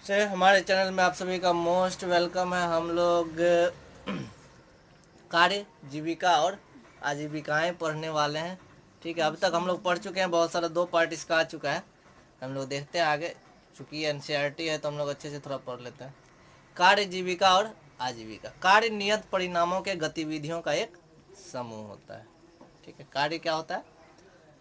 से हमारे चैनल में आप सभी का मोस्ट वेलकम है। हम लोग कार्य, जीविका और आजीविकाएं पढ़ने वाले हैं। ठीक है, अब तक हम लोग पढ़ चुके हैं, बहुत सारा 2 पार्ट इसका आ चुका है। हम लोग देखते हैं आगे, चूँकि एनसीईआरटी है तो हम लोग अच्छे से थोड़ा पढ़ लेते हैं। कार्य, जीविका और आजीविका। कार्य नियत परिणामों के गतिविधियों का एक समूह होता है। ठीक है, कार्य क्या होता है?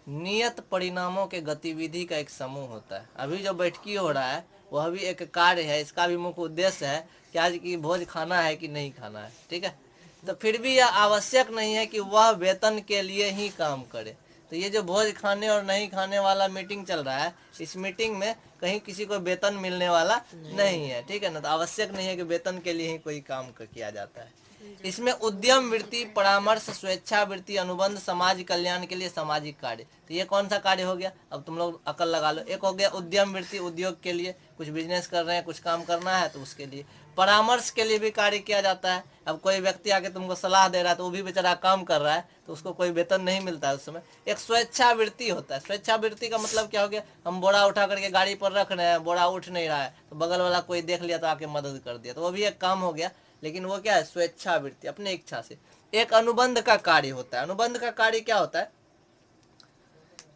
नियत परिणामों के गतिविधि का एक समूह होता है। अभी जो बैठकी हो रहा है वह भी एक कार्य है। इसका भी मुख्य उद्देश्य है कि आज की भोज खाना है कि नहीं खाना है। ठीक है, तो फिर भी यह आवश्यक नहीं है कि वह वेतन के लिए ही काम करे। तो ये जो भोज खाने और नहीं खाने वाला मीटिंग चल रहा है, इस मीटिंग में कहीं किसी को वेतन मिलने वाला नहीं है। ठीक है ना, तो आवश्यक नहीं है कि वेतन के लिए ही कोई काम किया जाता है। इसमें उद्यम वृत्ति, परामर्श, स्वेच्छावृत्ति, अनुबंध, समाज कल्याण के लिए सामाजिक कार्य। तो ये कौन सा कार्य हो गया? अब तुम लोग अकल लगा लो। एक हो गया उद्यम वृत्ति, उद्योग के लिए, कुछ बिजनेस कर रहे हैं, कुछ काम करना है तो उसके लिए। परामर्श के लिए भी कार्य किया जाता है। अब कोई व्यक्ति आके तुमको सलाह दे रहा है तो वो भी बेचारा काम कर रहा है तो उसको कोई वेतन नहीं मिलता है उस समय। एक स्वेच्छावृत्ति होता है। स्वेच्छावृत्ति का मतलब क्या हो गया? हम बोरा उठा करके गाड़ी पर रख रहे हैं, बोरा उठ नहीं रहा है तो बगल वाला कोई देख लिया तो आके मदद कर दिया, तो वो भी एक काम हो गया। लेकिन वो क्या है? स्वेच्छावृत्ति, अपने इच्छा से। एक अनुबंध का कार्य होता है। अनुबंध का कार्य क्या होता है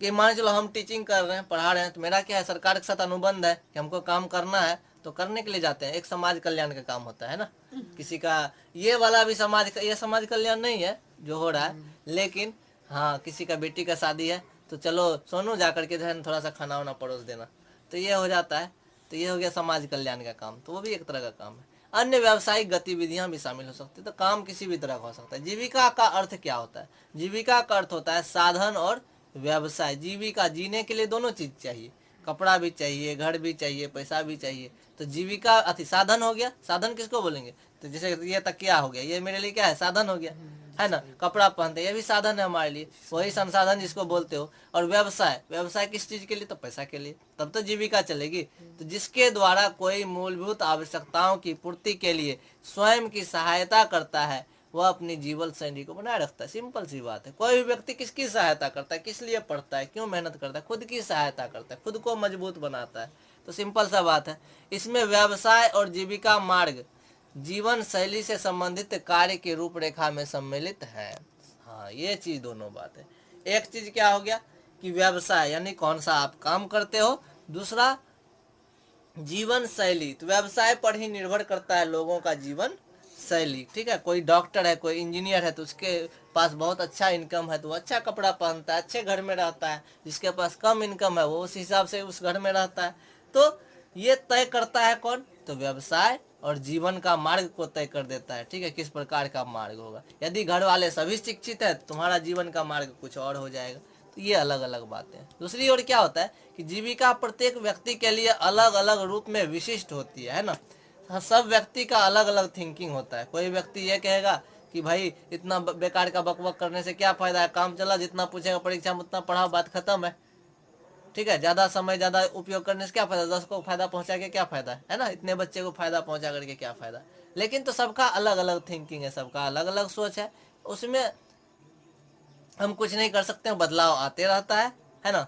कि मान चलो हम टीचिंग कर रहे हैं, पढ़ा रहे हैं, तो मेरा क्या है? सरकार के साथ अनुबंध है कि हमको काम करना है तो करने के लिए जाते हैं। एक समाज कल्याण का काम होता है ना, किसी का। ये वाला भी ये समाज कल्याण नहीं है जो हो रहा है, लेकिन हाँ, किसी का बेटी का शादी है तो चलो सोनू जा करके जो है थोड़ा सा खाना वाना परोस देना, तो ये हो जाता है। तो ये हो गया समाज कल्याण का काम, तो वो भी एक तरह का काम है। अन्य व्यावसायिक गतिविधियां भी शामिल हो सकती है, तो काम किसी भी तरह का हो सकता है। जीविका का अर्थ क्या होता है? जीविका का अर्थ होता है साधन और व्यवसाय। जीविका, जीने के लिए दोनों चीज चाहिए, कपड़ा भी चाहिए, घर भी चाहिए, पैसा भी चाहिए। तो जीविका अति साधन हो गया। साधन किसको बोलेंगे? तो जैसे ये तकिया हो गया, ये मेरे लिए क्या है? साधन हो गया, है ना। कपड़ा पहनते, ये भी साधन है हमारे लिए, वही संसाधन जिसको बोलते हो। और व्यवसाय, व्यवसाय किस चीज के लिए? तो पैसा के लिए, तब तो जीविका चलेगी। तो जिसके द्वारा कोई मूलभूत आवश्यकताओं की पूर्ति के लिए स्वयं की सहायता करता है, वह अपनी जीवन शैली को बनाए रखता है। सिंपल सी बात है। कोई भी व्यक्ति किसकी सहायता करता है? किस लिए पढ़ता है? क्यों मेहनत करता है? खुद की सहायता करता है, खुद को मजबूत बनाता है। तो सिंपल सा बात है। इसमें व्यवसाय और जीविका मार्ग जीवन शैली से संबंधित कार्य की रूपरेखा में सम्मिलित है। हाँ, ये चीज दोनों बात है। एक चीज क्या हो गया कि व्यवसाय यानी कौन सा आप काम करते हो, दूसरा जीवन शैली, तो व्यवसाय पर ही निर्भर करता है लोगों का जीवन शैली। ठीक है, कोई डॉक्टर है, कोई इंजीनियर है तो उसके पास बहुत अच्छा इनकम है तो वो अच्छा कपड़ा पहनता है, अच्छे घर में रहता है। जिसके पास कम इनकम है वो उस हिसाब से उस घर में रहता है। तो ये तय करता है कौन? तो व्यवसाय और जीवन का मार्ग को तय कर देता है। ठीक है, किस प्रकार का मार्ग होगा। यदि घर वाले सभी शिक्षित है तो तुम्हारा जीवन का मार्ग कुछ और हो जाएगा। तो ये अलग अलग बातें हैं। दूसरी ओर क्या होता है कि जीविका प्रत्येक व्यक्ति के लिए अलग अलग रूप में विशिष्ट होती है ना। हाँ, सब व्यक्ति का अलग अलग थिंकिंग होता है। कोई व्यक्ति ये कहेगा कि भाई इतना बेकार का बकबक करने से क्या फायदा है, काम चला, जितना पूछेगा परीक्षा में उतना पढ़ाओ, बात खत्म है। ठीक है, ज्यादा समय ज्यादा उपयोग करने से क्या फायदा? 10 को फायदा पहुंचा के क्या फायदा है ना, इतने बच्चे को फायदा पहुंचा करके क्या फायदा। लेकिन तो सबका अलग अलग थिंकिंग है, सबका अलग अलग सोच है। उसमें हम कुछ नहीं कर सकते, बदलाव आते रहता है ना।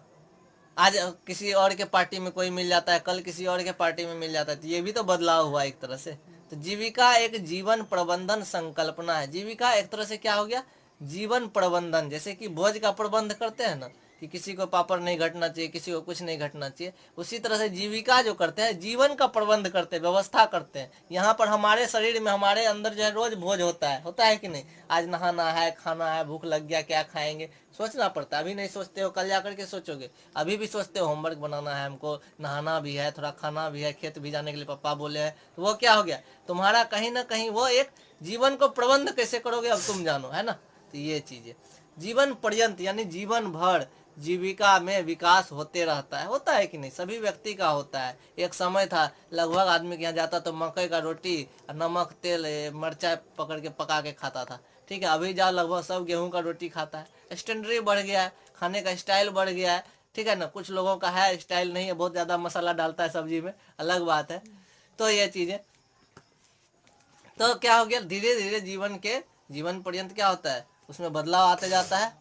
आज किसी और के पार्टी में कोई मिल जाता है, कल किसी और के पार्टी में मिल जाता है, तो ये भी तो बदलाव हुआ एक तरह से। तो जीविका एक जीवन प्रबंधन संकल्पना है। जीविका एक तरह से क्या हो गया? जीवन प्रबंधन। जैसे कि भोज का प्रबंध करते हैं ना, कि किसी को पापड़ नहीं घटना चाहिए, किसी को कुछ नहीं घटना चाहिए, उसी तरह से जीविका जो करते हैं, जीवन का प्रबंध करते हैं, व्यवस्था करते हैं। यहाँ पर हमारे शरीर में, हमारे अंदर जो है रोज भोज होता है कि नहीं? आज नहाना है, खाना है, भूख लग गया, क्या खाएंगे, सोचना पड़ता है। अभी नहीं सोचते हो, कल जाकर के सोचोगे। अभी भी सोचते हो होमवर्क बनाना है हमको, नहाना भी है, थोड़ा खाना भी है, खेत भी जाने के लिए पापा बोले हैं, तो वो क्या हो गया तुम्हारा? कहीं ना कहीं वो एक जीवन को प्रबंध कैसे करोगे अब तुम जानो, है ना। तो ये चीजें जीवन पर्यंत यानी जीवन भर जीविका में विकास होते रहता है। होता है कि नहीं? सभी व्यक्ति का होता है। एक समय था लगभग आदमी के यहाँ जाता तो मकई का रोटी, नमक, तेल, मिर्चा पकड़ के पका के खाता था। ठीक है, अभी जाओ लगभग सब गेहूं का रोटी खाता है। स्टैंडर्ड बढ़ गया है, खाने का स्टाइल बढ़ गया है। ठीक है ना, कुछ लोगों का है स्टाइल नहीं है, बहुत ज्यादा मसाला डालता है सब्जी में, अलग बात है। तो ये चीजें, तो क्या हो गया, धीरे धीरे जीवन पर्यंत क्या होता है, उसमें बदलाव आते जाता है।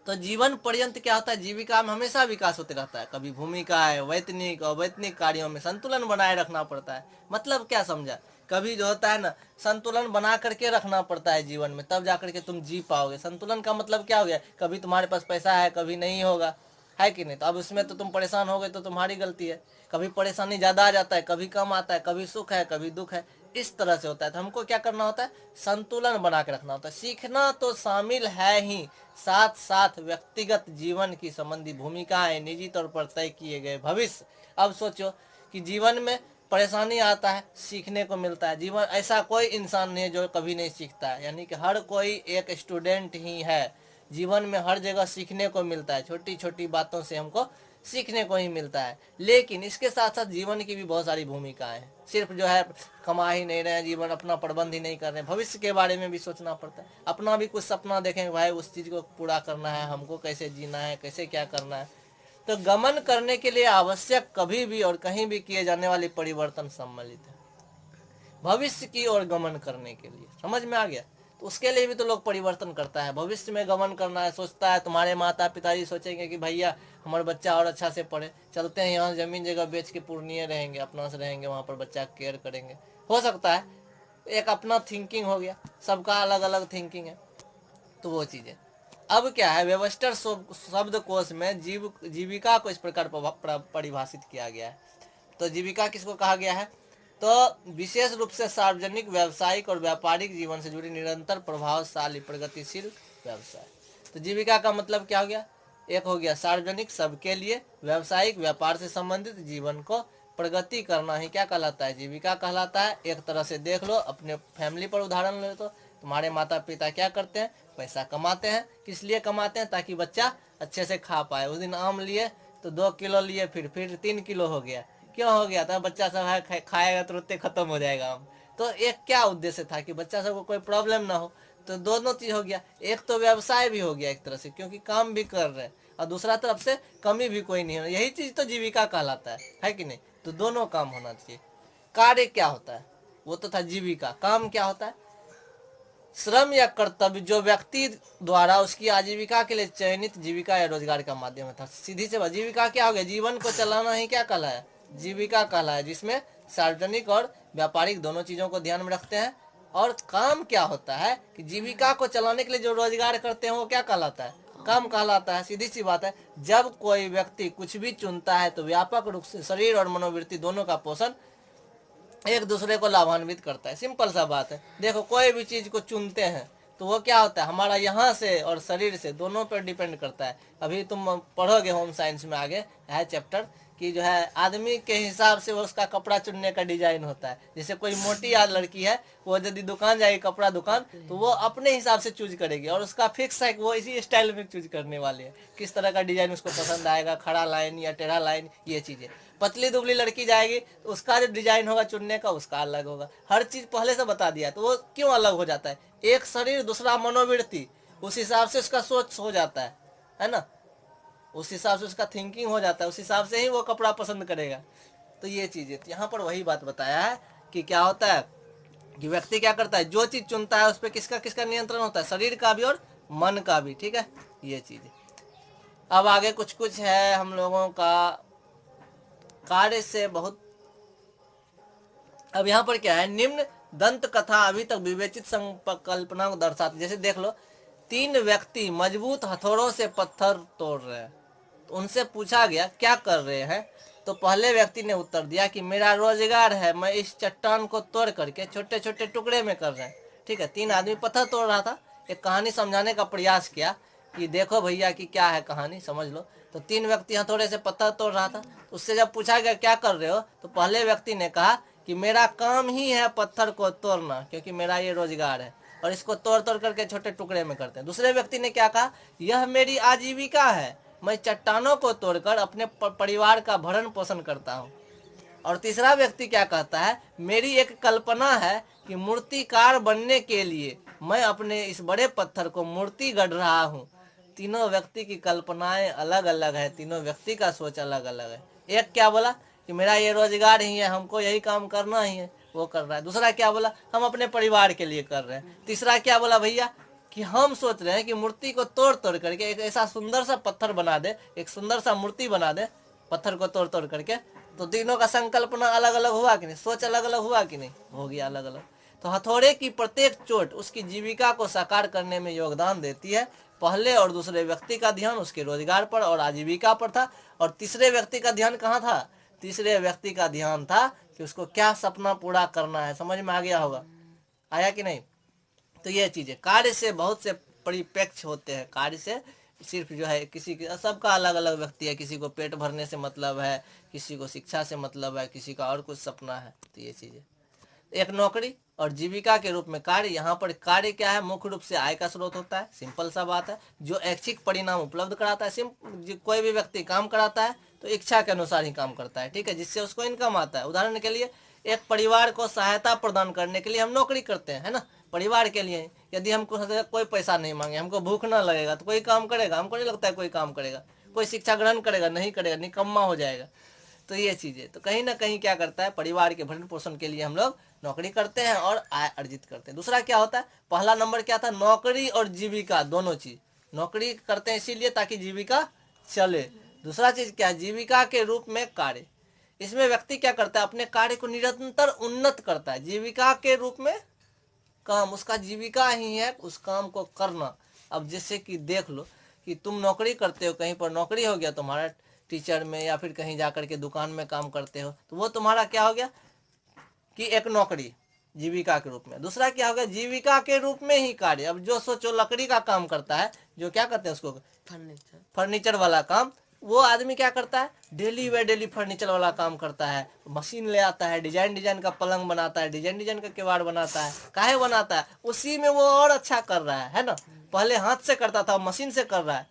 तो जीवन पर्यंत क्या होता है, जीविका में हमेशा विकास होते रहता है। कभी भूमिका है, वैतनिक अवैतनिक कार्यों में संतुलन बनाए रखना पड़ता है। मतलब क्या समझा, कभी जो होता है ना, संतुलन बना करके रखना पड़ता है जीवन में, तब जा करके तुम जी पाओगे। संतुलन का मतलब क्या हो गया, कभी तुम्हारे पास पैसा है, कभी नहीं होगा, है कि नहीं। तो अब उसमें तो तुम परेशान हो गए तो तुम्हारी गलती है। कभी परेशानी ज़्यादा आ जाता है, कभी कम आता है, कभी सुख है, कभी दुख है, इस तरह से होता है। तो हमको क्या करना होता है, संतुलन बना के रखना होता है। सीखना तो शामिल है ही, साथ साथ व्यक्तिगत जीवन की संबंधी भूमिकाएं, निजी तौर पर तय किए गए भविष्य। अब सोचो कि जीवन में परेशानी आता है, सीखने को मिलता है। जीवन ऐसा कोई इंसान नहीं है जो कभी नहीं सीखता है, यानी कि हर कोई एक स्टूडेंट ही है। जीवन में हर जगह सीखने को मिलता है, छोटी छोटी बातों से हमको सीखने को ही मिलता है। लेकिन इसके साथ साथ जीवन की भी बहुत सारी भूमिकाएं हैं। सिर्फ जो है कमा ही नहीं रहे हैं, जीवन अपना प्रबंध ही नहीं कर रहे हैं, भविष्य के बारे में भी सोचना पड़ता है। अपना भी कुछ सपना देखें, भाई उस चीज़ को पूरा करना है, हमको कैसे जीना है, कैसे क्या करना है। तो गमन करने के लिए आवश्यक कभी भी और कहीं भी किए जाने वाले परिवर्तन सम्मिलित है। भविष्य की ओर गमन करने के लिए, समझ में आ गया। तो उसके लिए भी तो लोग परिवर्तन करता है, भविष्य में गमन करना है, सोचता है। तुम्हारे माता पिताजी सोचेंगे कि भैया हमारा बच्चा और अच्छा से पढ़े, चलते हैं यहाँ जमीन जगह बेच के पूर्णिया रहेंगे, अपना से रहेंगे, वहाँ पर बच्चा केयर करेंगे। हो सकता है एक अपना थिंकिंग हो गया, सबका अलग अलग थिंकिंग है, तो वो चीज़ें। अब क्या है, वेबस्टर शब्दकोश में जीविका को इस प्रकार परिभाषित किया गया है। तो जीविका किसको कहा गया है, तो विशेष रूप से सार्वजनिक, व्यावसायिक और व्यापारिक जीवन से जुड़ी निरंतर प्रभावशाली प्रगतिशील व्यवसाय। तो जीविका का मतलब क्या हो गया, एक हो गया सार्वजनिक, सबके लिए, व्यावसायिक, व्यापार से संबंधित जीवन को प्रगति करना ही क्या कहलाता है, जीविका कहलाता है। एक तरह से देख लो, अपने फैमिली पर उदाहरण ले तो तुम्हारे माता पिता क्या करते हैं, पैसा कमाते हैं। किस लिए कमाते हैं, ताकि बच्चा अच्छे से खा पाए। उस दिन आम लिए तो 2 किलो लिए, फिर 3 किलो हो गया। क्यों हो गया था, बच्चा सब है खाएगा तुरंत खत्म हो जाएगा आम। तो एक क्या उद्देश्य था कि बच्चा सबको कोई प्रॉब्लम ना हो। तो दोनों चीज हो गया, एक तो व्यवसाय भी हो गया एक तरह से, क्योंकि काम भी कर रहे हैं, और दूसरा तरफ से कमी भी कोई नहीं है। यही चीज तो जीविका कहलाता है कि नहीं। तो दोनों काम होना चाहिए। कार्य क्या होता है, वो तो था जीविका। काम क्या होता है, श्रम या कर्तव्य जो व्यक्ति द्वारा उसकी आजीविका के लिए चयनित जीविका या रोजगार का माध्यम था। सीधी से जीविका क्या हो गया, जीवन को चलाना ही क्या कहलाया, जीविका कहलाया, जिसमें सार्वजनिक और व्यापारिक दोनों चीजों को ध्यान में रखते हैं। और काम क्या होता है कि जीविका को चलाने के लिए जो रोजगार करते हैं वो क्या कहलाता है, काम कहलाता है। सीधी सी बात है, जब कोई व्यक्ति कुछ भी चुनता है तो व्यापक रूप से शरीर और मनोवृत्ति दोनों का पोषण एक दूसरे को लाभान्वित करता है। सिंपल सा बात है। देखो कोई भी चीज को चुनते हैं तो वो क्या होता है, हमारा यहाँ से और शरीर से दोनों पर डिपेंड करता है। अभी तुम पढ़ोगे होम साइंस में, आगे है चैप्टर, कि जो है आदमी के हिसाब से वो उसका कपड़ा चुनने का डिजाइन होता है। जैसे कोई मोटी या लड़की है, वो यदि दुकान जाएगी कपड़ा दुकान, तो वो अपने हिसाब से चूज करेगी, और उसका फिक्स है कि वो इसी स्टाइल में चूज करने वाली है, किस तरह का डिजाइन उसको पसंद आएगा, खड़ा लाइन या टेढ़ा लाइन, ये चीजें। पतली दुबली लड़की जाएगी तो उसका जो डिजाइन होगा चुनने का, उसका अलग होगा। हर चीज पहले से बता दिया, तो वो क्यों अलग हो जाता है, एक शरीर दूसरा मनोवृत्ति, उस हिसाब से उसका सोच हो जाता है ना, उस हिसाब से उसका थिंकिंग हो जाता है, उस हिसाब से ही वो कपड़ा पसंद करेगा। तो ये चीजें यहाँ पर वही बात बताया है कि क्या होता है कि व्यक्ति क्या करता है, जो चीज चुनता है उस पर किसका किसका नियंत्रण होता है, शरीर का भी और मन का भी। ठीक है, ये चीज। अब आगे कुछ कुछ है हम लोगों का कार्य से बहुत। अब यहाँ पर क्या है, निम्न दंत कथा अभी तक विवेचित संकल्पना को दर्शाती। जैसे देख लो, 3 व्यक्ति मजबूत हथौड़ों से पत्थर तोड़ रहे हैं, तो उनसे पूछा गया क्या कर रहे हैं। तो पहले व्यक्ति ने उत्तर दिया कि मेरा रोजगार है, मैं इस चट्टान को तोड़ करके छोटे छोटे टुकड़े में कर रहे हैं। ठीक है, 3 आदमी पत्थर तोड़ रहा था। एक कहानी समझाने का प्रयास किया कि देखो भैया कि क्या है कहानी, समझ लो। तो 3 व्यक्ति हथौड़े से पत्थर तोड़ रहा था। तो उससे जब पूछा गया क्या कर रहे हो, तो पहले व्यक्ति ने कहा कि मेरा काम ही है पत्थर को तोड़ना, क्योंकि मेरा ये रोजगार है, और इसको तोड़ तोड़ करके छोटे टुकड़े में करते हैं। दूसरे व्यक्ति ने क्या कहा, यह मेरी आजीविका है, मैं चट्टानों को तोड़कर अपने परिवार का भरण पोषण करता हूँ। और तीसरा व्यक्ति क्या कहता है, मेरी एक कल्पना है कि मूर्तिकार बनने के लिए मैं अपने इस बड़े पत्थर को मूर्ति गढ़ रहा हूँ। तीनों व्यक्ति की कल्पनाएं अलग अलग है, तीनों व्यक्ति का सोच अलग अलग है। एक क्या बोला कि मेरा ये रोजगार ही है, हमको यही काम करना ही है, वो कर रहा है। दूसरा क्या बोला, हम अपने परिवार के लिए कर रहे हैं। तीसरा क्या बोला, भैया कि हम सोच रहे हैं कि मूर्ति को तोड़ तोड़ करके एक ऐसा सुंदर सा पत्थर बना दे, एक सुंदर सा मूर्ति बना दे पत्थर को तोड़ तोड़ करके, तो तीनों का संकल्पना अलग अलग हुआ कि नहीं, सोच अलग अलग हुआ कि नहीं, हो गया अलग अलग। तो हथौड़े की प्रत्येक चोट उसकी जीविका को साकार करने में योगदान देती है। पहले और दूसरे व्यक्ति का ध्यान उसके रोजगार पर और आजीविका पर था, और तीसरे व्यक्ति का ध्यान कहाँ था, तीसरे व्यक्ति का ध्यान था कि उसको क्या सपना पूरा करना है। समझ में आ गया होगा, आया कि नहीं। तो ये चीज़ें कार्य से बहुत से परिप्रेक्ष्य होते हैं। कार्य से सिर्फ जो है किसी की, सबका अलग अलग व्यक्ति है, किसी को पेट भरने से मतलब है, किसी को शिक्षा से मतलब है, किसी का और कुछ सपना है। तो ये चीज़ें, एक नौकरी और जीविका के रूप में कार्य। यहाँ पर कार्य क्या है, मुख्य रूप से आय का स्रोत होता है, सिंपल सा बात है, जो ऐच्छिक परिणाम उपलब्ध कराता है। कोई भी व्यक्ति काम कराता है तो इच्छा के अनुसार ही काम करता है, ठीक है, जिससे उसको इनकम आता है। उदाहरण के लिए एक परिवार को सहायता प्रदान करने के लिए हम नौकरी करते हैं, है ना, परिवार के लिए। यदि हमको कोई पैसा नहीं मांगे, हमको भूख ना लगेगा तो कोई काम करेगा, हमको नहीं लगता है कोई काम करेगा। कोई शिक्षा ग्रहण करेगा, नहीं करेगा, निकम्मा हो जाएगा। तो ये चीज़ें तो कहीं ना कहीं क्या करता है, परिवार के भरण पोषण के लिए हम लोग नौकरी करते हैं और आय अर्जित करते हैं। दूसरा क्या होता है, पहला नंबर क्या था, नौकरी और जीविका दोनों चीज। नौकरी करते हैं इसीलिए ताकि जीविका चले। दूसरा चीज क्या है, जीविका के रूप में कार्य। इसमें व्यक्ति क्या करता है, अपने कार्य को निरंतर उन्नत करता है। जीविका के रूप में काम, उसका जीविका ही है उस काम को करना। अब जैसे कि देख लो कि तुम नौकरी करते हो, कहीं पर नौकरी हो गया तुम्हारा टीचर में, या फिर कहीं जाकर के दुकान में काम करते हो, तो वो तुम्हारा क्या हो गया कि एक नौकरी जीविका के रूप में। दूसरा क्या हो गया, जीविका के रूप में ही कार्य। अब जो सोचो लकड़ी का काम करता है, जो क्या कहते हैं उसको, फर्नीचर वाला काम, वो आदमी क्या करता है, डेली बाय डेली फर्नीचर वाला काम करता है। मशीन ले आता है, डिजाइन डिजाइन का पलंग बनाता है, डिजाइन डिजाइन का किवाड़ बनाता है। काहे बनाता है, उसी में वो और अच्छा कर रहा है ना। पहले हाथ से करता था, मशीन से कर रहा है।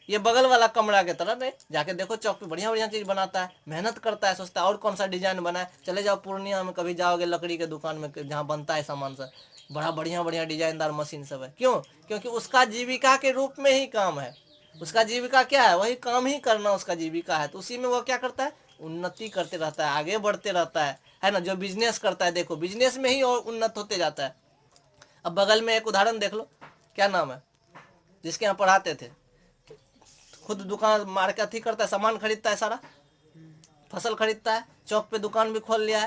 ये बगल वाला कमरा के तरह नहीं, जाके देखो चौक पे बढ़िया बढ़िया चीज बनाता है, मेहनत करता है, सोचता है और कौन सा डिजाइन बनाए। चले जाओ पूर्णिया में, कभी जाओगे लकड़ी के दुकान में जहाँ बनता है सामान सब, बड़ा बढ़िया बढ़िया डिजाइनदार मशीन सब है। क्यों, क्योंकि उसका जीविका के रूप में ही काम है। उसका जीविका क्या है, वही काम ही करना उसका जीविका है। तो उसी में वो क्या करता है, उन्नति करते रहता है, आगे बढ़ते रहता है ना। जो बिजनेस करता है, देखो बिजनेस में ही और उन्नत होते जाता है। अब बगल में एक उदाहरण देख लो, क्या नाम है जिसके यहाँ पढ़ाते थे, खुद दुकान मार के अथी करता है, सामान खरीदता है, सारा फसल खरीदता है, चौक पे दुकान भी खोल लिया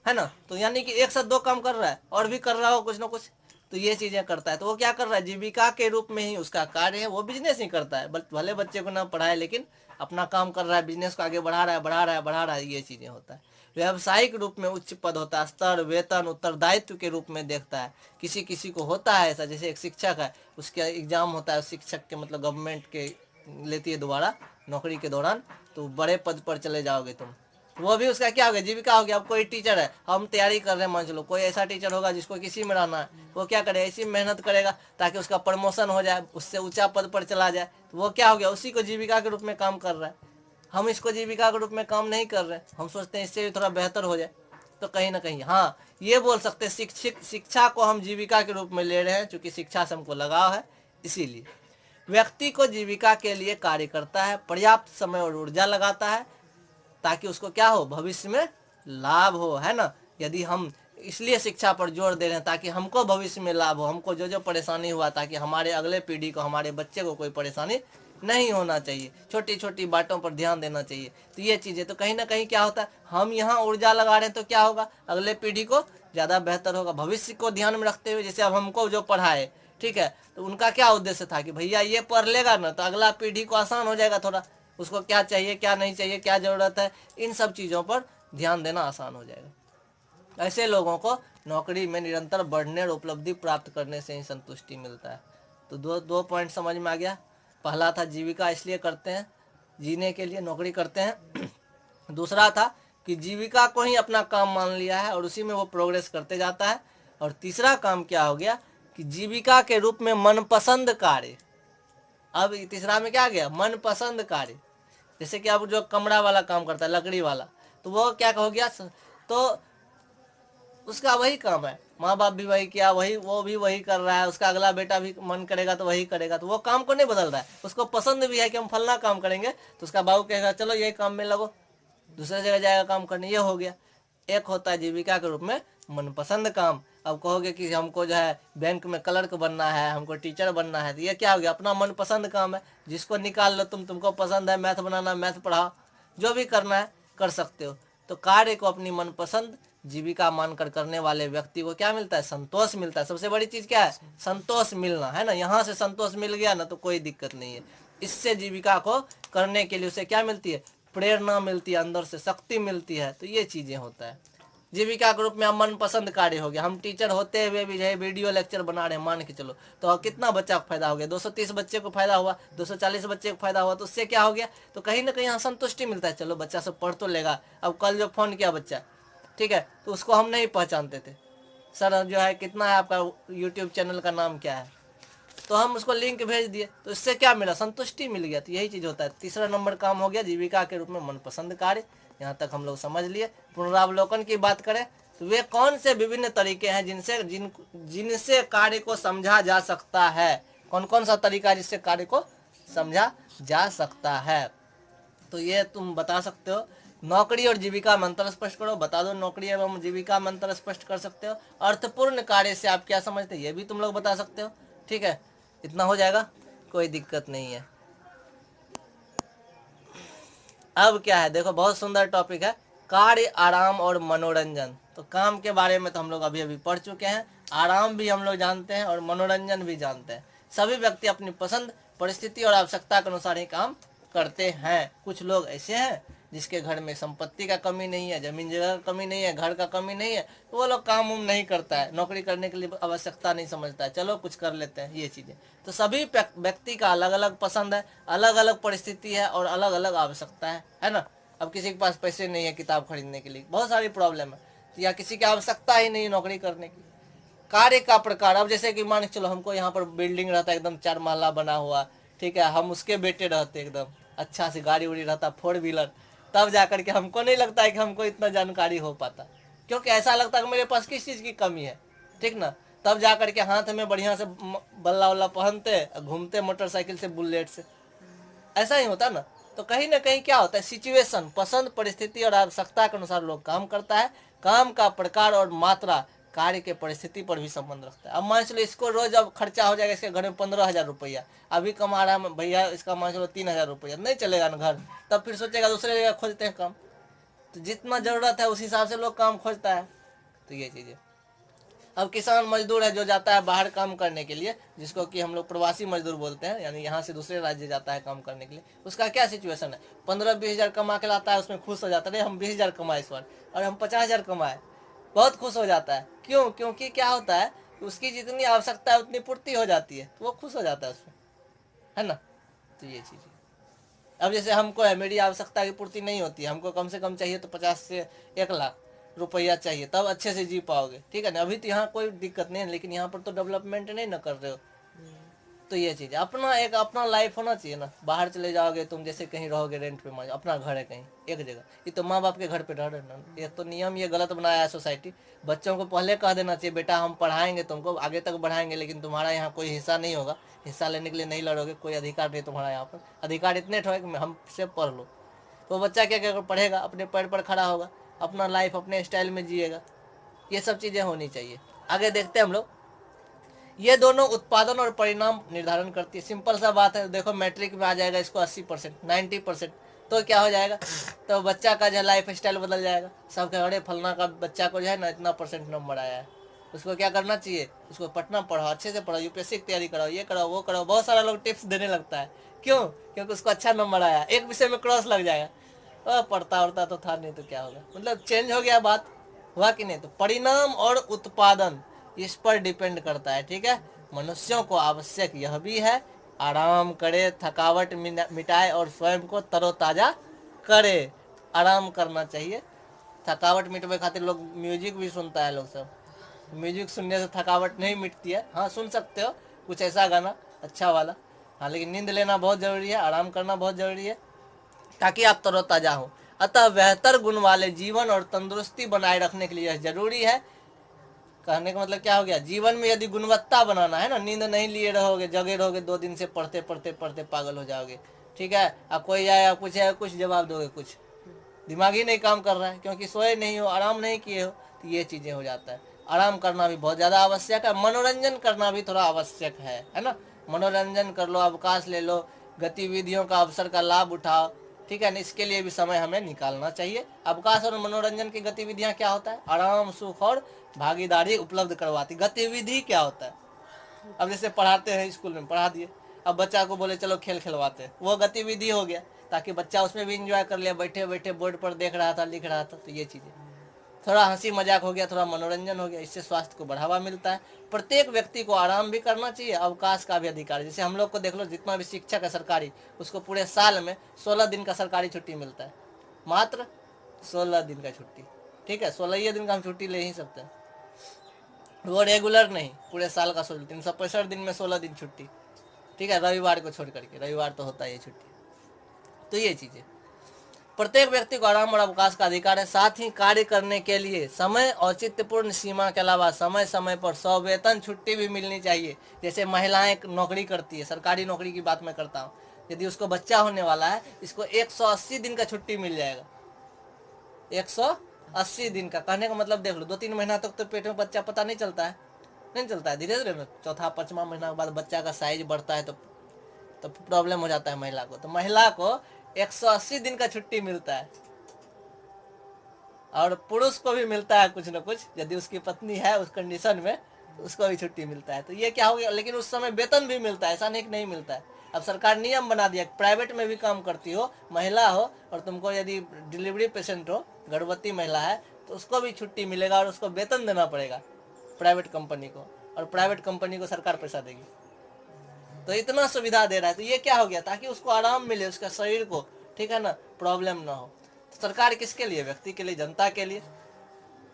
है ना। तो यानी कि एक साथ दो काम कर रहा है, और भी कर रहा हो कुछ ना कुछ। तो ये चीजें करता है। तो वो क्या कर रहा है, जीविका के रूप में ही उसका कार्य है, वो बिजनेस ही करता है। भले बच्चे को ना पढ़ाए, लेकिन अपना काम कर रहा है, बिजनेस को आगे बढ़ा रहा है, बढ़ा रहा है, बढ़ा रहा है। ये चीजें होता है। व्यवसायिक रूप में उच्च पद होता है, स्तर, वेतन, उत्तरदायित्व के रूप में देखता है। किसी किसी को होता है ऐसा, जैसे एक शिक्षक है, उसका एग्जाम होता है शिक्षक के, मतलब गवर्नमेंट के लेती है दोबारा नौकरी के दौरान, तो बड़े पद पर चले जाओगे तुम, वो भी उसका क्या हो गया, जीविका हो गया। अब कोई टीचर है, हम तैयारी कर रहे हैं, मान चलो कोई ऐसा टीचर होगा जिसको किसी में रहना है, वो क्या करेगा, इसी में मेहनत करेगा ताकि उसका प्रमोशन हो जाए, उससे ऊंचा पद पर चला जाए। तो वो क्या हो गया, उसी को जीविका के रूप में काम कर रहा है। हम इसको जीविका के रूप में काम नहीं कर रहे, हम सोचते हैं इससे भी थोड़ा बेहतर हो जाए। तो कहीं ना कहीं हाँ ये बोल सकते हैं, शिक्षा को हम जीविका के रूप में ले रहे हैं, चूंकि शिक्षा से हमको लगाव है। इसीलिए व्यक्ति को जीविका के लिए कार्य करता है, पर्याप्त समय और ऊर्जा लगाता है ताकि उसको क्या हो, भविष्य में लाभ हो, है ना। यदि हम इसलिए शिक्षा पर जोर दे रहे हैं ताकि हमको भविष्य में लाभ हो, हमको जो जो परेशानी हुआ, ताकि हमारे अगले पीढ़ी को, हमारे बच्चे को कोई परेशानी नहीं होना चाहिए, छोटी छोटी बातों पर ध्यान देना चाहिए। तो ये चीज़ें, तो कहीं ना कहीं क्या होता है, हम यहाँ ऊर्जा लगा रहे हैं तो क्या होगा, अगले पीढ़ी को ज़्यादा बेहतर होगा। भविष्य को ध्यान में रखते हुए, जैसे अब हमको जो पढ़ाए, ठीक है, तो उनका क्या उद्देश्य था कि भैया ये पढ़ लेगा ना तो अगला पीढ़ी को आसान हो जाएगा थोड़ा, उसको क्या चाहिए, क्या नहीं चाहिए, क्या ज़रूरत है, इन सब चीज़ों पर ध्यान देना आसान हो जाएगा। ऐसे लोगों को नौकरी में निरंतर बढ़ने और उपलब्धि प्राप्त करने से ही संतुष्टि मिलता है। तो दो पॉइंट समझ में आ गया। पहला था जीविका इसलिए करते हैं, जीने के लिए नौकरी करते हैं। दूसरा था कि जीविका को ही अपना काम मान लिया है और उसी में वो प्रोग्रेस करते जाता है। और तीसरा काम क्या हो गया कि जीविका के रूप में मनपसंद कार्य। अब तीसरा में क्या गया, मनपसंद कार्य। जैसे कि अब जो कमरा वाला काम करता है, लकड़ी वाला, तो वो क्या हो गया, तो उसका वही काम है, माँ बाप भी वही किया, वही वो भी वही कर रहा है, उसका अगला बेटा भी मन करेगा तो वही करेगा। तो वो काम को नहीं बदल रहा है, उसको पसंद भी है कि हम फलना काम करेंगे, तो उसका बाबू कहेगा चलो यही काम में लगो, दूसरे जगह जाएगा काम करने। ये हो गया। एक होता है जीविका के रूप में मनपसंद काम, अब कहोगे कि हमको जो है बैंक में क्लर्क बनना है, हमको टीचर बनना है, तो ये क्या हो गया, अपना मनपसंद काम है, जिसको निकाल लो तुमको पसंद है मैथ बनाना, मैथ पढ़ाओ, जो भी करना है कर सकते हो। तो कार्य को अपनी मनपसंद जीविका मानकर करने वाले व्यक्ति को क्या मिलता है, संतोष मिलता है। सबसे बड़ी चीज़ क्या है, संतोष मिलना है ना। यहाँ से संतोष मिल गया ना तो कोई दिक्कत नहीं है। इससे जीविका को करने के लिए उसे क्या मिलती है, प्रेरणा मिलती है, अंदर से शक्ति मिलती है। तो ये चीज़ें होता है जीविका के रूप में। हम मनपसंद कार्य हो गया, हम टीचर होते हुए भी जो वीडियो लेक्चर बना रहे हैं, मान के चलो, तो कितना बच्चा को फायदा हो गया, 230 बच्चे को फायदा हुआ, 240 बच्चे को फायदा हुआ, तो उससे क्या हो गया, तो कहीं ना कहीं यहाँ संतुष्टि मिलता है, चलो बच्चा सब पढ़ तो लेगा। अब कल जो फ़ोन किया बच्चा, ठीक है, तो उसको हम नहीं पहचानते थे, सर जो है कितना है आपका यूट्यूब चैनल का नाम क्या है, तो हम उसको लिंक भेज दिए, तो इससे क्या मिला, संतुष्टि मिल गया। तो यही चीज़ होता है। तीसरा नंबर काम हो गया जीविका के रूप में मनपसंद कार्य। यहाँ तक हम लोग समझ लिए। पुनरावलोकन की बात करें तो वे कौन से विभिन्न तरीके हैं जिनसे कार्य को समझा जा सकता है, कौन कौन सा तरीका जिससे कार्य को समझा जा सकता है, तो ये तुम बता सकते हो। नौकरी और जीविका में अंतर स्पष्ट करो, बता दो नौकरी एवं जीविका में अंतर स्पष्ट कर सकते हो। अर्थपूर्ण कार्य से आप क्या समझते हो, ये भी तुम लोग बता सकते हो। ठीक है, इतना हो जाएगा, कोई दिक्कत नहीं है। अब क्या है, देखो बहुत सुंदर टॉपिक है, कार्य, आराम और मनोरंजन। तो काम के बारे में तो हम लोग अभी अभी पढ़ चुके हैं, आराम भी हम लोग जानते हैं और मनोरंजन भी जानते हैं। सभी व्यक्ति अपनी पसंद, परिस्थिति और आवश्यकता के अनुसार ही काम करते हैं। कुछ लोग ऐसे हैं जिसके घर में संपत्ति का कमी नहीं है, जमीन जगह का कमी नहीं है, घर का कमी नहीं है, तो वो लोग काम उम नहीं करता है, नौकरी करने के लिए आवश्यकता नहीं समझता है, चलो कुछ कर लेते हैं, ये चीज़ें। तो सभी व्यक्ति का अलग अलग पसंद है, अलग अलग परिस्थिति है और अलग अलग आवश्यकता है ना। अब किसी के पास पैसे नहीं है किताब खरीदने के लिए, बहुत सारी प्रॉब्लम है, तो या किसी की आवश्यकता ही नहीं नौकरी करने की। कार्य का प्रकार, अब जैसे कि मान के चलो हमको यहाँ पर बिल्डिंग रहता है एकदम 4 महला बना हुआ, ठीक है, हम उसके बेटे रहते एकदम अच्छा से, गाड़ी उड़ी रहता 4 व्हीलर, तब जा करके हमको नहीं लगता है कि हमको इतना जानकारी हो पाता, क्योंकि ऐसा लगता है कि मेरे पास किस चीज़ की कमी है, ठीक ना। तब जा करके हाथ में बढ़िया से बल्ला वल्ला पहनते, घूमते मोटरसाइकिल से, बुलेट से, ऐसा ही होता ना। तो कहीं ना कहीं क्या होता है, सिचुएशन, पसंद, परिस्थिति और आवश्यकता के अनुसार लोग काम करता है। काम का प्रकार और मात्रा कार्य के परिस्थिति पर भी संबंध रखता है। अब मान चलो इसको रोज अब खर्चा हो जाएगा, इसके घर में 15,000 रुपया, अभी कमा रहा है भैया, इसका मान चलो 3,000 रुपया, नहीं चलेगा ना घर, तब फिर सोचेगा दूसरे जगह खोजते हैं काम। तो जितना जरूरत है उस हिसाब से लोग काम खोजता है। तो ये चीज़ें। अब किसान मजदूर है जो जाता है बाहर काम करने के लिए, जिसको कि हम लोग प्रवासी मजदूर बोलते हैं, यानी यहाँ से दूसरे राज्य जाता है काम करने के लिए, उसका क्या सिचुएशन है, 15-20 हज़ार कमा के लाता है, उसमें खुश हो जाता है, हम 20 हज़ार कमाए इस बार और हम 50 हज़ार कमाए, बहुत खुश हो जाता है। क्यों, क्योंकि क्या होता है, उसकी जितनी आवश्यकता है उतनी पूर्ति हो जाती है, तो वो खुश हो जाता है उसमें, है ना। तो ये चीज़ है। अब जैसे हमको है, मेरी आवश्यकता की पूर्ति नहीं होती है, हमको कम से कम चाहिए तो 50 से 1 लाख रुपया चाहिए, तब अच्छे से जी पाओगे, ठीक है ना। अभी तो यहाँ कोई दिक्कत नहीं है, लेकिन यहाँ पर तो डेवलपमेंट नहीं ना कर रहे हो। तो ये चीज़, अपना लाइफ होना चाहिए ना। बाहर चले जाओगे तुम, जैसे कहीं रहोगे रेंट पे, मान अपना घर है कहीं एक जगह, ये तो माँ बाप के घर पे रह रहे ना, ये तो नियम ये गलत बनाया है सोसाइटी। बच्चों को पहले कह देना चाहिए, बेटा हम पढ़ाएंगे तुमको, आगे तक बढ़ाएंगे, लेकिन तुम्हारा यहाँ कोई हिस्सा नहीं होगा, हिस्सा लेने के लिए नहीं लड़ोगे, कोई अधिकार नहीं तुम्हारा यहाँ पर, अधिकार इतने ठोए कि हमसे पढ़ लो। तो बच्चा क्या क्या पढ़ेगा, अपने पैर पर खड़ा होगा, अपना लाइफ अपने स्टाइल में जिएगा। ये सब चीज़ें होनी चाहिए। आगे देखते हैं हम लोग। ये दोनों उत्पादन और परिणाम निर्धारण करती है। सिंपल सा बात है, देखो मैट्रिक में आ जाएगा इसको 80%, 90%, तो क्या हो जाएगा, तो बच्चा का जो है लाइफ स्टाइल बदल जाएगा। सबके अरे फलना का बच्चा को जो है ना इतना % नंबर आया है, उसको क्या करना चाहिए, उसको पढ़ना, पढ़ाओ, अच्छे से पढ़ाओ, यूपीएससी की तैयारी कराओ, ये कराओ वो कराओ, बहुत सारा लोग टिप्स देने लगता है। क्यों, क्योंकि उसको अच्छा नंबर आया, एक विषय में क्रॉस लग जाएगा, पढ़ता उड़ता तो था नहीं, तो क्या होगा, मतलब चेंज हो गया बात, हुआ कि नहीं। तो परिणाम और उत्पादन इस पर डिपेंड करता है, ठीक है। मनुष्यों को आवश्यक यह भी है, आराम करे, थकावट मिटाए और स्वयं को तरोताजा करे। आराम करना चाहिए, थकावट मिटवे खातिर लोग म्यूजिक भी सुनता है, लोग सब म्यूजिक सुनने से थकावट नहीं मिटती है। हाँ सुन सकते हो कुछ ऐसा गाना अच्छा वाला, हाँ, लेकिन नींद लेना बहुत ज़रूरी है, आराम करना बहुत ज़रूरी है, ताकि आप तरोताजा हो। अतः बेहतर गुण वाले जीवन और तंदुरुस्ती बनाए रखने के लिए यह जरूरी है। कहने का मतलब क्या हो गया, जीवन में यदि गुणवत्ता बनाना है ना, नींद नहीं लिए रहोगे, जगे रहोगे 2 दिन से, पढ़ते पढ़ते पढ़ते पागल हो जाओगे, ठीक है। अब कोई आए, आप पूछे कुछ जवाब दोगे, कुछ दिमाग ही नहीं काम कर रहा है, क्योंकि सोए नहीं हो, आराम नहीं किए हो, तो ये चीज़ें हो जाता है। आराम करना भी बहुत ज़्यादा आवश्यक है, मनोरंजन करना भी थोड़ा आवश्यक है ना। मनोरंजन कर लो, अवकाश ले लो, गतिविधियों का अवसर का लाभ उठाओ, ठीक है ना। इसके लिए भी समय हमें निकालना चाहिए। अवकाश और मनोरंजन की गतिविधियां क्या होता है? आराम, सुख और भागीदारी उपलब्ध करवाती। गतिविधि क्या होता है? अब जैसे पढ़ाते हैं, स्कूल में पढ़ा दिए, अब बच्चा को बोले चलो खेल खिलवाते हैं, वो गतिविधि हो गया, ताकि बच्चा उसमें भी इंजॉय कर लिया, बैठे बैठे बोर्ड पर देख रहा था, लिख रहा था। तो ये चीज़ें थोड़ा हंसी मजाक हो गया, थोड़ा मनोरंजन हो गया, इससे स्वास्थ्य को बढ़ावा मिलता है। प्रत्येक व्यक्ति को आराम भी करना चाहिए, अवकाश का भी अधिकार। जैसे हम लोग को देख लो, जितना भी शिक्षक है सरकारी, उसको पूरे साल में 16 दिन का सरकारी छुट्टी मिलता है, मात्र 16 दिन का छुट्टी, ठीक है। 16 दिन का हम छुट्टी ले ही सकते हैं, वो रेगुलर नहीं, पूरे साल का 16, 365 दिन में 16 दिन छुट्टी, ठीक है, रविवार को छोड़ करके, रविवार तो होता है ये छुट्टी। तो ये चीज़ें, प्रत्येक व्यक्ति को आराम और अवकाश का अधिकार है। साथ ही कार्य करने के लिए समय औचित्यपूर्ण सीमा के अलावा समय समय पर सवेतन छुट्टी भी मिलनी चाहिए। जैसे महिलाएं नौकरी करती है, सरकारी नौकरी की बात मैं करता हूँ, यदि उसको बच्चा होने वाला है, इसको 180 दिन का छुट्टी मिल जाएगा। 180 दिन का, कहने का मतलब देख लो, 2-3 महीना तक तो पेट में बच्चा पता नहीं चलता है, नहीं चलता है, धीरे धीरे चौथा 5वां महीना के बाद बच्चा का साइज बढ़ता है, तो प्रॉब्लम हो जाता है महिला को। तो महिला को 180 दिन का छुट्टी मिलता है, और पुरुष को भी मिलता है कुछ न कुछ, यदि उसकी पत्नी है उस कंडीशन में, उसको भी छुट्टी मिलता है। तो ये क्या हो गया, लेकिन उस समय वेतन भी मिलता है, ऐसा नहीं कि नहीं मिलता है। अब सरकार नियम बना दिया, प्राइवेट में भी काम करती हो, महिला हो, और तुमको यदि डिलीवरी पेशेंट हो, गर्भवती महिला है, तो उसको भी छुट्टी मिलेगा, और उसको वेतन देना पड़ेगा प्राइवेट कंपनी को, और प्राइवेट कंपनी को सरकार पैसा देगी। तो इतना सुविधा दे रहा है। तो ये क्या हो गया, ताकि उसको आराम मिले, उसका शरीर को, ठीक है ना, प्रॉब्लम ना हो। तो सरकार किसके लिए? व्यक्ति के लिए, जनता के लिए।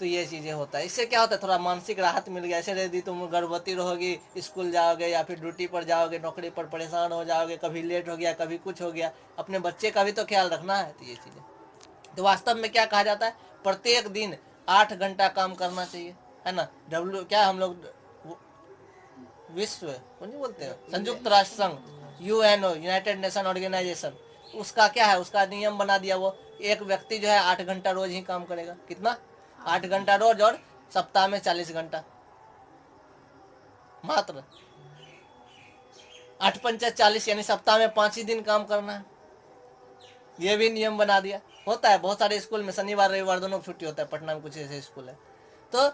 तो ये चीज़ें होता है, इससे क्या होता है, थोड़ा मानसिक राहत मिल गया। ऐसे यदि तुम गर्भवती रहोगी, स्कूल जाओगे या फिर ड्यूटी पर जाओगे, नौकरी पर परेशान हो जाओगे, कभी लेट हो गया, कभी कुछ हो गया, अपने बच्चे का भी तो ख्याल रखना है। तो ये चीज़ें, तो वास्तव में क्या कहा जाता है, प्रत्येक दिन 8 घंटा काम करना चाहिए, है ना। क्या हम लोग विश्व कौन जी बोलते हैं, संयुक्त राष्ट्र संघ, यूएनओ, यूनाइटेड नेशन ऑर्गेनाइजेशन, उसका क्या है, उसका नियम बना दिया, वो एक व्यक्ति जो है 8 घंटा रोज ही काम करेगा। कितना? 8 घंटा रोज, और सप्ताह में 40 घंटा, मात्र 8 पंचे 40, यानी सप्ताह में 5 ही दिन काम करना है। ये भी नियम बना दिया। होता है बहुत सारे स्कूल में शनिवार रविवार दोनों छुट्टी होता है, पटना में कुछ ऐसे स्कूल है। तो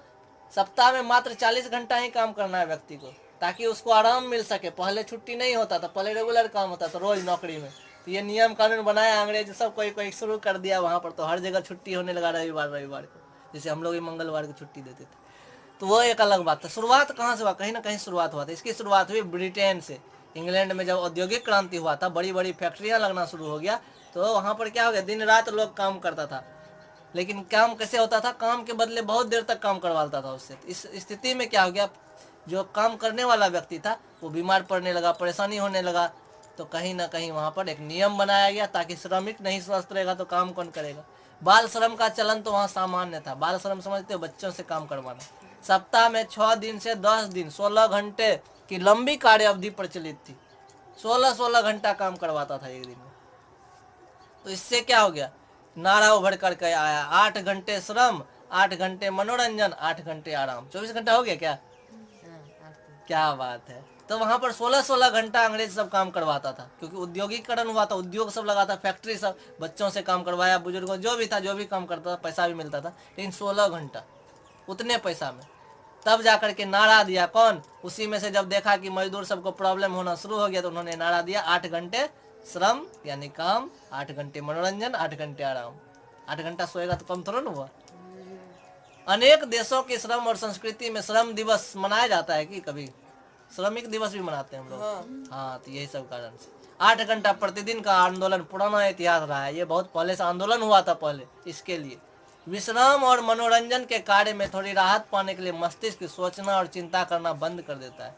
सप्ताह में मात्र 40 घंटा ही काम करना है व्यक्ति को, ताकि उसको आराम मिल सके। पहले छुट्टी नहीं होता था, पहले रेगुलर काम होता था रोज नौकरी में। तो ये नियम कानून बनाया अंग्रेज सब, कोई कोई शुरू कर दिया वहाँ पर, तो हर जगह छुट्टी होने लगा रविवार को। जैसे हम लोग ही मंगलवार को छुट्टी देते थे। तो वो एक अलग बात था। शुरुआत कहाँ से हुआ? कहीं ना कहीं शुरुआत हुआ था। इसकी शुरुआत हुई ब्रिटेन से। इंग्लैंड में जब औद्योगिक क्रांति हुआ था, बड़ी बड़ी फैक्ट्रियाँ लगना शुरू हो गया, तो वहाँ पर क्या हो गया, दिन रात लोग काम करता था। लेकिन काम कैसे होता था? काम के बदले बहुत देर तक काम करवाता था उससे। इस स्थिति में क्या हो गया, जो काम करने वाला व्यक्ति था वो बीमार पड़ने लगा, परेशानी होने लगा। तो कहीं ना कहीं वहाँ पर एक नियम बनाया गया, ताकि श्रमिक नहीं स्वस्थ रहेगा तो काम कौन करेगा। बाल श्रम का चलन तो वहाँ सामान्य था। बाल श्रम समझते हो? बच्चों से काम करवाना। सप्ताह में 6 दिन से 10 दिन 16 घंटे की लंबी कार्य अवधि प्रचलित थी। 16 घंटा काम करवाता था एक दिन में। तो इससे क्या हो गया, नारा उभर करके आया, 8 घंटे श्रम, 8 घंटे मनोरंजन, 8 घंटे आराम। 24 घंटा हो गया क्या? क्या बात है। तो वहां पर 16 घंटा अंग्रेज सब काम करवाता था, क्योंकि उद्योगीकरण हुआ था, उद्योग सब लगा था, फैक्ट्री सब, बच्चों से काम करवाया, बुजुर्गों जो भी था, जो भी काम करता था, पैसा भी मिलता था। लेकिन 16 घंटा उतने पैसा में, तब जाकर के नारा दिया कौन? उसी में से जब देखा कि मजदूर सबको प्रॉब्लम होना शुरू हो गया, तो उन्होंने नारा दिया, 8 घंटे श्रम यानी काम, 8 घंटे मनोरंजन, 8 घंटे आराम। 8 घंटा सोएगा तो कम थोड़ा ना हुआ। अनेक देशों की श्रम और संस्कृति में श्रम दिवस मनाया जाता है कि कभी श्रमिक दिवस भी मनाते हैं हम लोग। हाँ, तो यही सब कारण से 8 घंटा प्रतिदिन का आंदोलन पुराना इतिहास रहा है। ये बहुत पहले से आंदोलन हुआ था पहले। इसके लिए विश्राम और मनोरंजन के कार्य में थोड़ी राहत पाने के लिए मस्तिष्क सोचना और चिंता करना बंद कर देता है।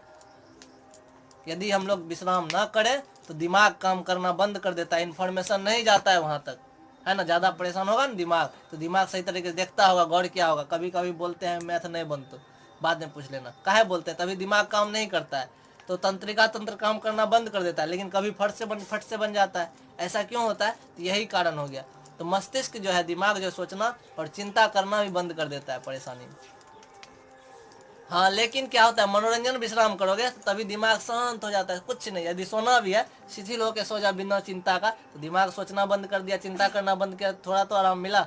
यदि हम लोग विश्राम ना करें तो दिमाग काम करना बंद कर देता है, इन्फॉर्मेशन नहीं जाता है वहां तक, है ना। ज्यादा परेशान होगा ना दिमाग, तो दिमाग सही तरीके से देखता होगा, गौर किया होगा। कभी कभी बोलते हैं मैथ नहीं बनता, बाद में पूछ लेना काहे बोलते हैं, तभी दिमाग काम नहीं करता है, तो तंत्रिका तंत्र काम करना बंद कर देता है। लेकिन कभी फट से बन जाता है। ऐसा क्यों होता है? तो यही कारण हो गया। तो मस्तिष्क जो है, दिमाग जो सोचना और चिंता करना भी बंद कर देता है परेशानी में। हाँ, लेकिन क्या होता है, मनोरंजन विश्राम करोगे तो तभी दिमाग शांत हो जाता है। कुछ नहीं, यदि सोना भी है, शिथिल होकर सो जा बिना चिंता का, तो दिमाग सोचना बंद कर दिया, चिंता करना बंद किया, थोड़ा तो आराम मिला।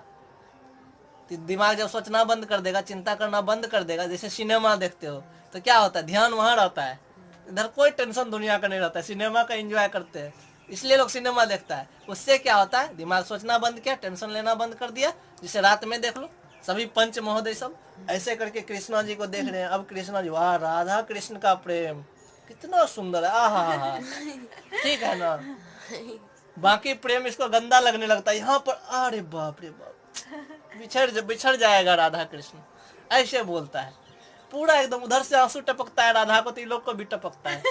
तो दिमाग जब सोचना बंद कर देगा, चिंता करना बंद कर देगा, जैसे सिनेमा देखते हो तो क्या होता है, ध्यान वहाँ रहता है, इधर कोई टेंशन दुनिया का नहीं रहता है, सिनेमा का एंजॉय करते हैं, इसलिए लोग सिनेमा देखता है। उससे क्या होता है, दिमाग सोचना बंद किया, टेंशन लेना बंद कर दिया। जिसे रात में देख लो, सभी पंच महोदय सब ऐसे करके कृष्णा जी को देख रहे हैं। अब कृष्णा जी, वाह राधा कृष्ण का प्रेम कितना सुंदर है, आहा हा हा, ठीक है ना। बाकी प्रेम इसको गंदा लगने लगता है, यहाँ पर अरे बाप रे बाप, बिछड़ जाएगा राधा कृष्ण, ऐसे बोलता है। पूरा एकदम उधर से आंसू टपकता है राधा को, तो इन लोग को भी टपकता है।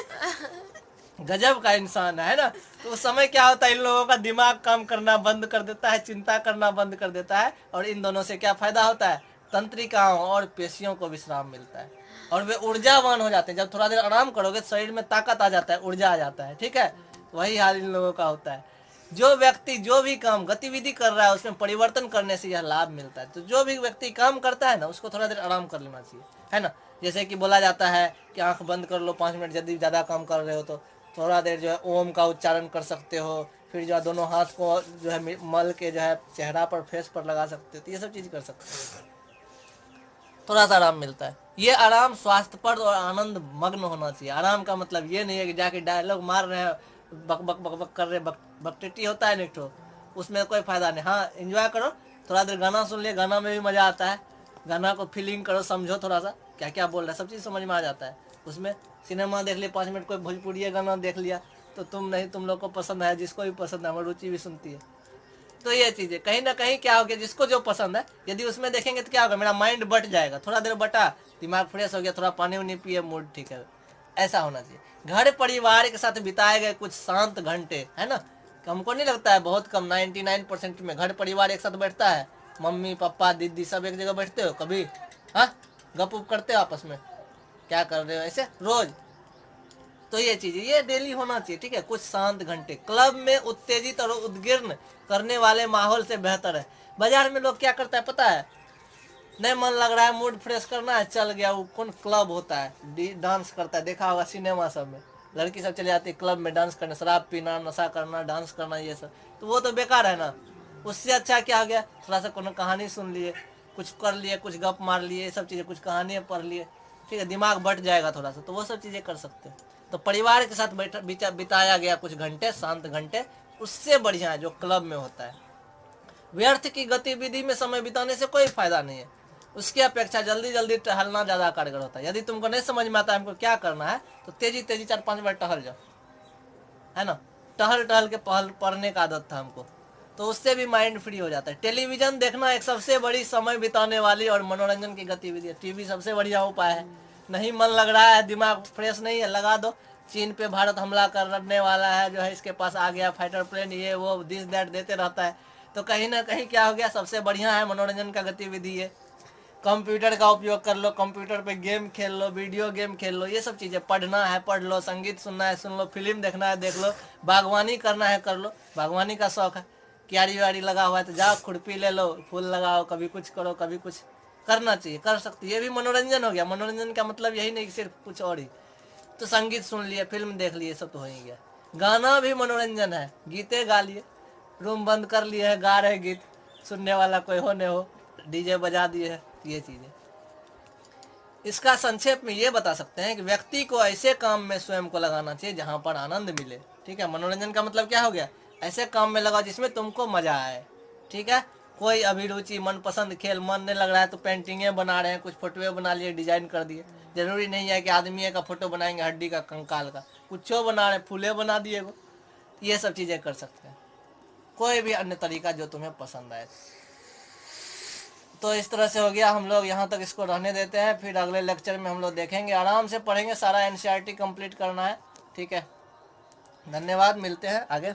गजब का इंसान है ना। तो उस समय क्या होता है, इन लोगों का दिमाग काम करना बंद कर देता है, चिंता करना बंद कर देता है, और इन दोनों से क्या फायदा होता है, तंत्रिकाओं और पेशियों को विश्राम मिलता है, और वे ऊर्जावान हो जाते हैं। जब थोड़ा देर आराम करोगे तो शरीर में ताकत आ जाता है, ऊर्जा आ जाता है, ठीक है। वही हाल इन लोगों का होता है। जो व्यक्ति जो भी काम गतिविधि कर रहा है उसमें परिवर्तन करने से यह लाभ मिलता है। तो जो भी व्यक्ति काम करता है ना, उसको थोड़ा देर आराम कर लेना चाहिए, है ना। जैसे कि बोला जाता है कि आंख बंद कर लो 5 मिनट, यदि ज़्यादा काम कर रहे हो तो थोड़ा देर जो है ओम का उच्चारण कर सकते हो। फिर जो है दोनों हाथ को जो है मल के जो है चेहरा पर, फेस पर लगा सकते हो। तो ये सब चीज़ कर सकते हो, थोड़ा सा आराम मिलता है। ये आराम स्वास्थ्यप्रद और आनंद मग्न होना चाहिए। आराम का मतलब ये नहीं है कि जाके डायलॉग मार रहे हैं, बक बक बक बक कर रहे, बकटेटी होता है नहीं, उसमें कोई फायदा नहीं। हाँ, एंजॉय करो, थोड़ा देर गाना सुन लिए, गाना में भी मजा आता है, गाना को फीलिंग करो, समझो थोड़ा सा क्या क्या बोल रहा है, सब चीज़ समझ में आ जाता है उसमें। सिनेमा देख लिए 5 मिनट, कोई भोजपुरी गाना देख लिया तो तुम लोग को पसंद है, जिसको भी पसंद है, हमारी रुचि भी सुनती है। तो ये चीज़ें कहीं ना कहीं क्या हो गया, जिसको जो पसंद है यदि उसमें देखेंगे तो क्या होगा, मेरा माइंड बट जाएगा, थोड़ा देर बटा, दिमाग फ्रेश हो गया, थोड़ा पानी उनी पिए, मूड ठीक है। ऐसा होना चाहिए। घर परिवार के साथ बिताए गए कुछ शांत घंटे, है ना, हमको नहीं लगता है बहुत कम, 99% में घर परिवार एक साथ बैठता है, मम्मी पापा दीदी सब एक जगह बैठते हो कभी, हाँ, गप उप करते हो आपस में, क्या कर रहे हो ऐसे रोज। तो ये चीज़ ये डेली होना चाहिए, ठीक है। कुछ शांत घंटे क्लब में उत्तेजित और उद्गिर्ण करने वाले माहौल से बेहतर है। बाजार में लोग क्या करता है पता है, नहीं मन लग रहा है, मूड फ्रेश करना है, चल गया वो कौन क्लब होता है, डांस करता है, देखा होगा सिनेमा सब में, लड़की सब चले जाती है क्लब में डांस करने, शराब पीना, नशा करना, डांस करना, ये सब तो वो तो बेकार है ना। उससे अच्छा क्या हो गया, थोड़ा सा कोनो कहानी सुन लिए, कुछ कर लिए, कुछ गप मार लिए, ये सब चीज़ें, कुछ कहानियाँ पढ़ लिए, ठीक है, दिमाग बट जाएगा थोड़ा सा, तो वो सब चीज़ें कर सकते हैं। तो परिवार के साथ बिताया गया कुछ घंटे, शांत घंटे, उससे बढ़िया है जो क्लब में होता है। व्यर्थ की गतिविधि में समय बिताने से कोई फायदा नहीं है। उसकी अपेक्षा जल्दी जल्दी टहलना ज़्यादा कारगर होता है। यदि तुमको नहीं समझ में आता है हमको क्या करना है, तो तेजी तेजी 4-5 बार टहल जाओ, है ना। टहल टहल के पढ़ने का आदत था हमको, तो उससे भी माइंड फ्री हो जाता है। टेलीविज़न देखना एक सबसे बड़ी समय बिताने वाली और मनोरंजन की गतिविधि है। टीवी सबसे बढ़िया उपाय है। नहीं मन लग रहा है, दिमाग फ्रेश नहीं है, लगा दो, चीन पे भारत हमला करने वाला है, जो है इसके पास आ गया फाइटर प्लेन, ये वो दिस दैट देते रहता है, तो कहीं ना कहीं क्या हो गया, सबसे बढ़िया है मनोरंजन का गतिविधि है। कंप्यूटर का उपयोग कर लो, कंप्यूटर पे गेम खेल लो, वीडियो गेम खेल लो, ये सब चीज़ें, पढ़ना है पढ़ लो, संगीत सुनना है सुन लो, फिल्म देखना है देख लो, बागवानी करना है कर लो, बागवानी का शौक है, क्यारी वारी लगा हुआ है तो जाओ खुरपी ले लो, फूल लगाओ, कभी कुछ करो कभी कुछ, करना चाहिए, कर सकती है। ये भी मनोरंजन हो गया। मनोरंजन का मतलब यही नहीं कि सिर्फ कुछ और ही, तो संगीत सुन लिए, फिल्म देख लिए, सब तो हो ही गया। गाना भी मनोरंजन है, गीते गा लिए, रूम बंद कर लिए है, गा रहे गीत, सुनने वाला कोई हो न हो, डीजे बजा दिए है, ये चीज़ें। इसका संक्षेप में ये बता सकते हैं कि व्यक्ति को ऐसे काम में स्वयं को लगाना चाहिए जहाँ पर आनंद मिले, ठीक है। मनोरंजन का मतलब क्या हो गया, ऐसे काम में लगाओ जिसमें तुमको मजा आए, ठीक है। कोई अभिरुचि, मनपसंद खेल, मन नहीं लग रहा है तो पेंटिंगें बना रहे हैं, कुछ फोटोए बना लिए, डिजाइन कर दिए। जरूरी नहीं है कि आदमी का फोटो बनाएंगे, हड्डी का, कंकाल का, कुछ बना रहे, फूले बना दिए वो, ये सब चीज़ें कर सकते हैं। कोई भी अन्य तरीका जो तुम्हें पसंद आए। तो इस तरह से हो गया, हम लोग यहाँ तक इसको रहने देते हैं, फिर अगले लेक्चर में हम लोग देखेंगे, आराम से पढ़ेंगे, सारा एनसीईआरटी कंप्लीट करना है, ठीक है। धन्यवाद, मिलते हैं आगे।